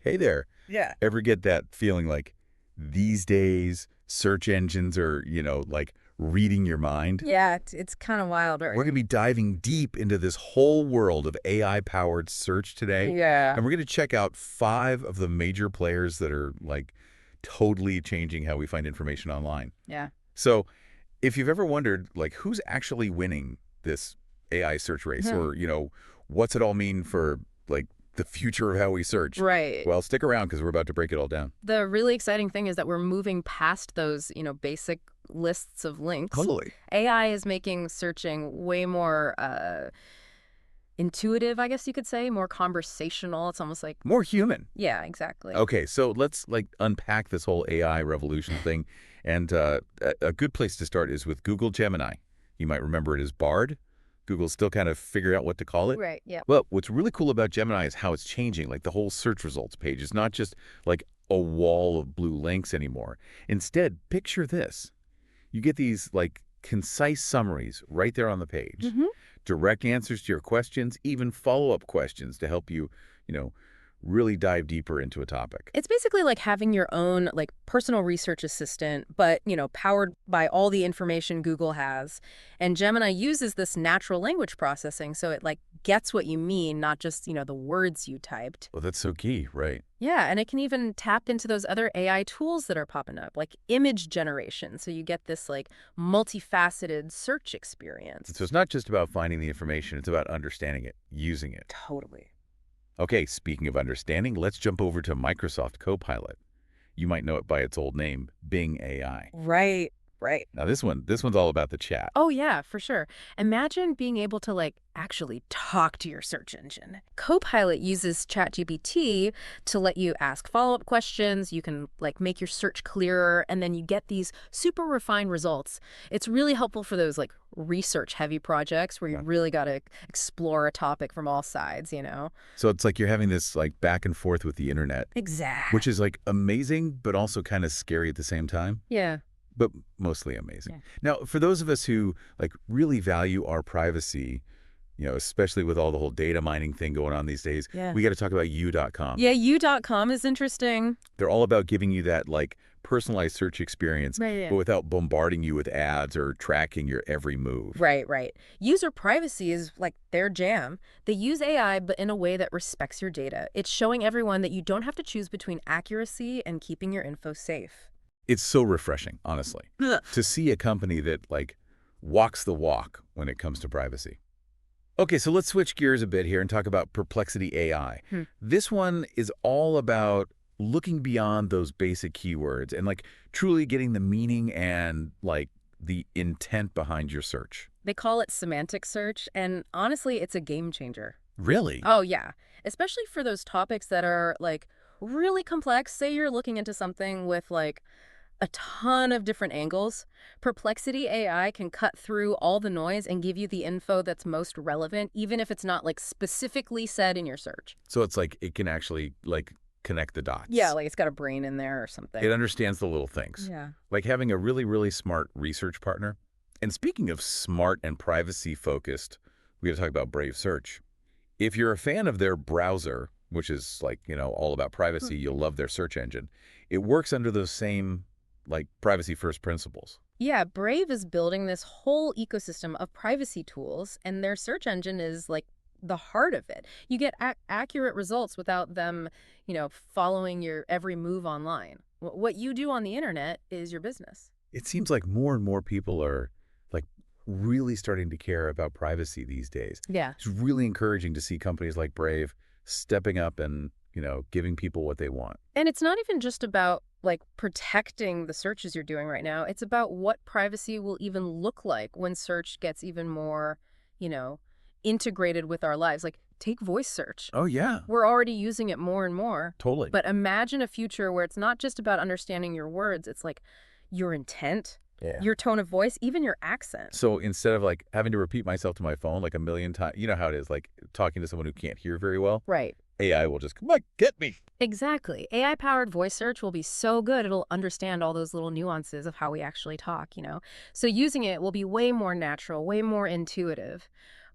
Hey there. Yeah. Ever get that feeling like these days search engines are, like reading your mind? Yeah, it's kind of wild, We're right? going to be diving deep into this whole world of AI-powered search today, Yeah. and we're going to check out 5 of the major players that are like totally changing how we find information online. Yeah. So, if you've ever wondered like who's actually winning this AI search race Hmm. or, what's it all mean for like the future of how we search? Right. Well, stick around because we're about to break it all down. The really exciting thing is that we're moving past those, basic lists of links. Totally. AI is making searching way more intuitive, I guess you could say, more conversational. It's almost like, More human. yeah, exactly. Okay, so let's like unpack this whole AI revolution thing. And a good place to start is with Google Gemini. You might remember it as Bard. Google's still kind of figuring out what to call it. Right. Yeah. Well, what's really cool about Gemini is how it's changing. Like the whole search results page is not just like a wall of blue links anymore. Instead, picture this. You get these like concise summaries right there on the page, Hmm. direct answers to your questions, even follow-up questions to help you, you know, really dive deeper into a topic. It's basically like having your own like personal research assistant, but powered by all the information Google has. And Gemini uses this natural language processing, so it like gets what you mean, not just, the words you typed. Well, that's so key, right? Yeah, and it can even tap into those other AI tools that are popping up, like image generation. So you get this like multifaceted search experience. So it's not just about finding the information, it's about understanding it, using it. Totally. Okay, speaking of understanding, let's jump over to Microsoft Copilot. You might know it by its old name, Bing AI. Right, right. Now this one's all about the chat. Oh, yeah, for sure. Imagine being able to like actually talk to your search engine. Copilot uses ChatGPT to let you ask follow-up questions. You can like make your search clearer, and then you get these super refined results. It's really helpful for those like research heavy projects where you Yeah. really got to explore a topic from all sides. So it's like you're having this like back and forth with the internet, Exactly. which is like amazing, but also kind of scary at the same time, Yeah. but mostly amazing. Yeah. Now, for those of us who like really value our privacy, especially with all the whole data mining thing going on these days, Yeah. we got to talk about you.com. Yeah, you.com is interesting. They're all about giving you that like personalized search experience, Right. Yeah. but without bombarding you with ads or tracking your every move. Right, right. User privacy is like their jam. They use AI, but in a way that respects your data. It's showing everyone that you don't have to choose between accuracy and keeping your info safe. It's so refreshing, honestly, Ugh. to see a company that like walks the walk when it comes to privacy. Okay, so let's switch gears a bit here and talk about Perplexity AI. Hmm. This one is all about looking beyond those basic keywords and like truly getting the meaning and like the intent behind your search. They call it semantic search, and honestly, it's a game changer. Really? Oh, yeah. Especially for those topics that are like really complex. Say you're looking into something with like a ton of different angles. Perplexity AI can cut through all the noise and give you the info that's most relevant, even if it's not like specifically said in your search. So it's like it can actually like connect the dots. Yeah, like it's got a brain in there or something. It understands the little things. Yeah. Like having a really, really smart research partner. And speaking of smart and privacy focused, we got to talk about Brave Search. If you're a fan of their browser, which is like, all about privacy, you'll love their search engine. It works under those same like privacy first principles. Yeah, Brave is building this whole ecosystem of privacy tools, and their search engine is like the heart of it. You get accurate results without them, following your every move online. What you do on the internet is your business. It seems like more and more people are like really starting to care about privacy these days. Yeah. It's really encouraging to see companies like Brave stepping up and, giving people what they want. And it's not even just about like protecting the searches you're doing right now. It's about what privacy will even look like when search gets even more, you know, integrated with our lives. Like take voice search. Oh, yeah, We're already using it more and more. totally. But imagine a future where it's not just about understanding your words. It's like your intent, Yeah. your tone of voice, even your accent. So instead of like having to repeat myself to my phone like a million times, you know how it is, like talking to someone who can't hear very well, Right. AI will just, come on, get me. Exactly. AI-powered voice search will be so good, it'll understand all those little nuances of how we actually talk. So using it will be way more natural, way more intuitive.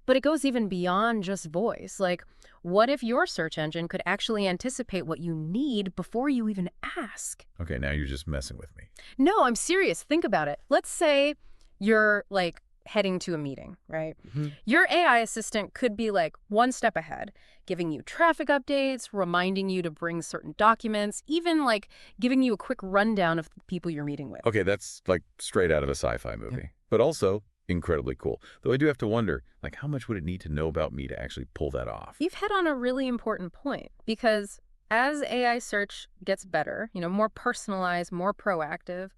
But it goes even beyond just voice. Like, what if your search engine could actually anticipate what you need before you even ask? Okay, now you're just messing with me. No, I'm serious. Think about it. Let's say you're like heading to a meeting, right? Hmm. Your AI assistant could be like one step ahead, giving you traffic updates, reminding you to bring certain documents, even like giving you a quick rundown of the people you're meeting with. Okay, that's like straight out of a sci-fi movie, but also incredibly cool. Though I do have to wonder, like, how much would it need to know about me to actually pull that off? You've hit on a really important point because as AI search gets better, more personalized, more proactive,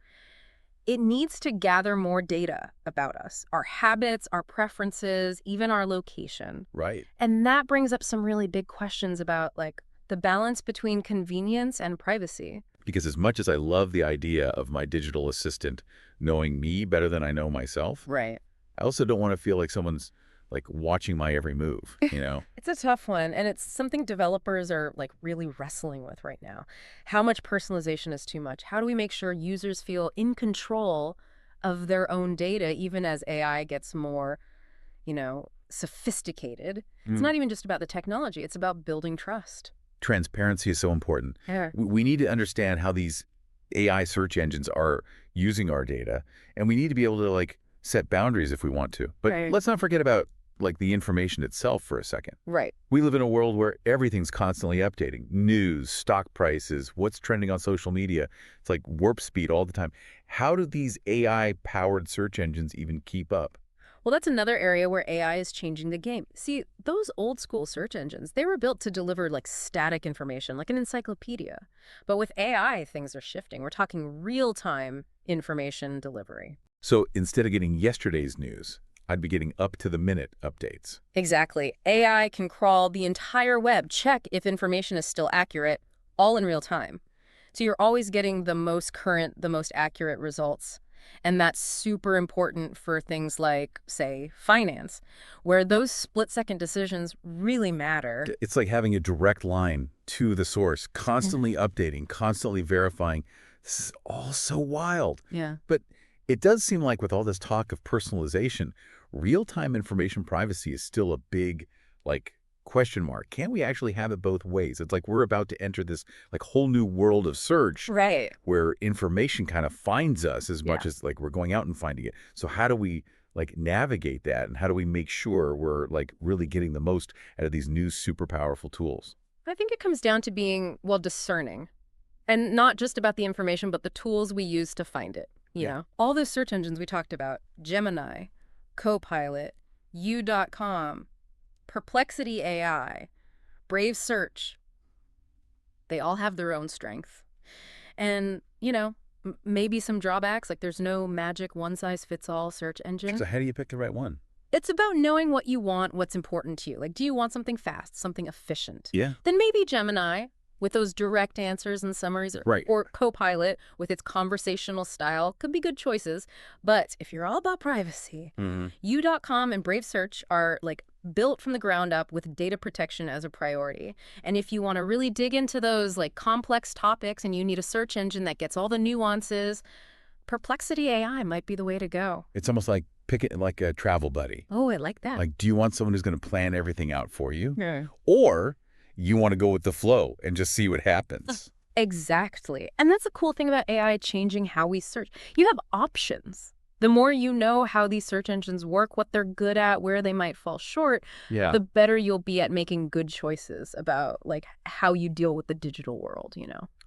it needs to gather more data about us, our habits, our preferences, even our location. Right. And that brings up some really big questions about like the balance between convenience and privacy. Because as much as I love the idea of my digital assistant knowing me better than I know myself, Right. I also don't want to feel like someone's like watching my every move, you know? It's a tough one, and it's something developers are like really wrestling with right now. How much personalization is too much? How do we make sure users feel in control of their own data even as AI gets more, sophisticated? It's Mm. not even just about the technology, it's about building trust. Transparency is so important. Yeah. We need to understand how these AI search engines are using our data, and we need to be able to like set boundaries if we want to. But Right. let's not forget about like the information itself for a second. Right. We live in a world where everything's constantly updating. News, stock prices, what's trending on social media. It's like warp speed all the time. How do these AI-powered search engines even keep up? Well, that's another area where AI is changing the game. See, those old school search engines, they were built to deliver like static information, like an encyclopedia. But with AI, things are shifting. We're talking real-time information delivery. So instead of getting yesterday's news, I'd be getting up-to-the-minute updates. Exactly. AI can crawl the entire web, check if information is still accurate, all in real time. So you're always getting the most current, the most accurate results. And that's super important for things like, say, finance, where those split-second decisions really matter. It's like having a direct line to the source, Yeah. constantly updating, constantly verifying. This is all so wild. Yeah. But it does seem like with all this talk of personalization, real-time information privacy is still a big, like, question mark. Can we actually have it both ways? It's like we're about to enter this, like, whole new world of search Right. where information kind of finds us as much Yeah. as, like, we're going out and finding it. So how do we, like, navigate that? And how do we make sure we're, like, really getting the most out of these new super powerful tools? I think it comes down to being, well, discerning. And not just about the information, but the tools we use to find it. Yeah. All those search engines we talked about, Gemini, Copilot, U.com, Perplexity AI, Brave Search, they all have their own strength. And, maybe some drawbacks, like there's no magic one-size-fits-all search engine. So how do you pick the right one? It's about knowing what you want, what's important to you. Like, do you want something fast, something efficient? Yeah. Then maybe Gemini with those direct answers and summaries, Right. or Copilot with its conversational style could be good choices. But if you're all about privacy, Mm-hmm. U.com and Brave Search are like built from the ground up with data protection as a priority. And if you want to really dig into those like complex topics and you need a search engine that gets all the nuances, Perplexity AI might be the way to go. It's almost like picking like a travel buddy. Oh, I like that. Like, do you want someone who's going to plan everything out for you? Yeah. Or you want to go with the flow and just see what happens? Exactly. And that's the cool thing about AI changing how we search. You have options. The more you know how these search engines work, what they're good at, where they might fall short, Yeah. the better you'll be at making good choices about like how you deal with the digital world.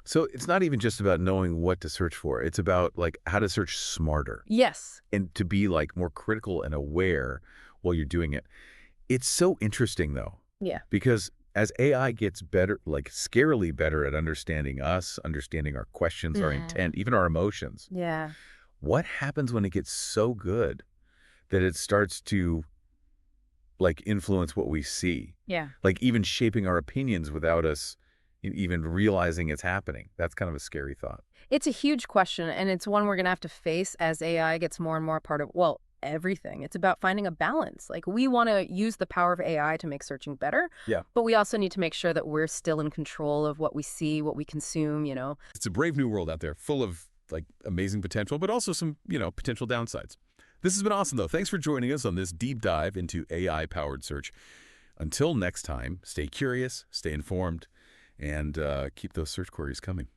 So it's not even just about knowing what to search for. It's about like how to search smarter Yes. and to be like more critical and aware while you're doing it. It's so interesting though, Yeah. because as AI gets better, like scarily better at understanding us, understanding our questions, our Yeah. intent, even our emotions, Yeah. what happens when it gets so good that it starts to like influence what we see? Yeah. Like even shaping our opinions without us even realizing it's happening. That's kind of a scary thought. It's a huge question, and it's one we're going to have to face as AI gets more and more a part of, well, everything. It's about finding a balance. Like, we want to use the power of AI to make searching better, Yeah. but we also need to make sure that we're still in control of what we see, what we consume. It's a brave new world out there, full of like amazing potential, but also some, potential downsides. This has been awesome, though. Thanks for joining us on this deep dive into AI-powered search. Until next time, stay curious, stay informed, and keep those search queries coming.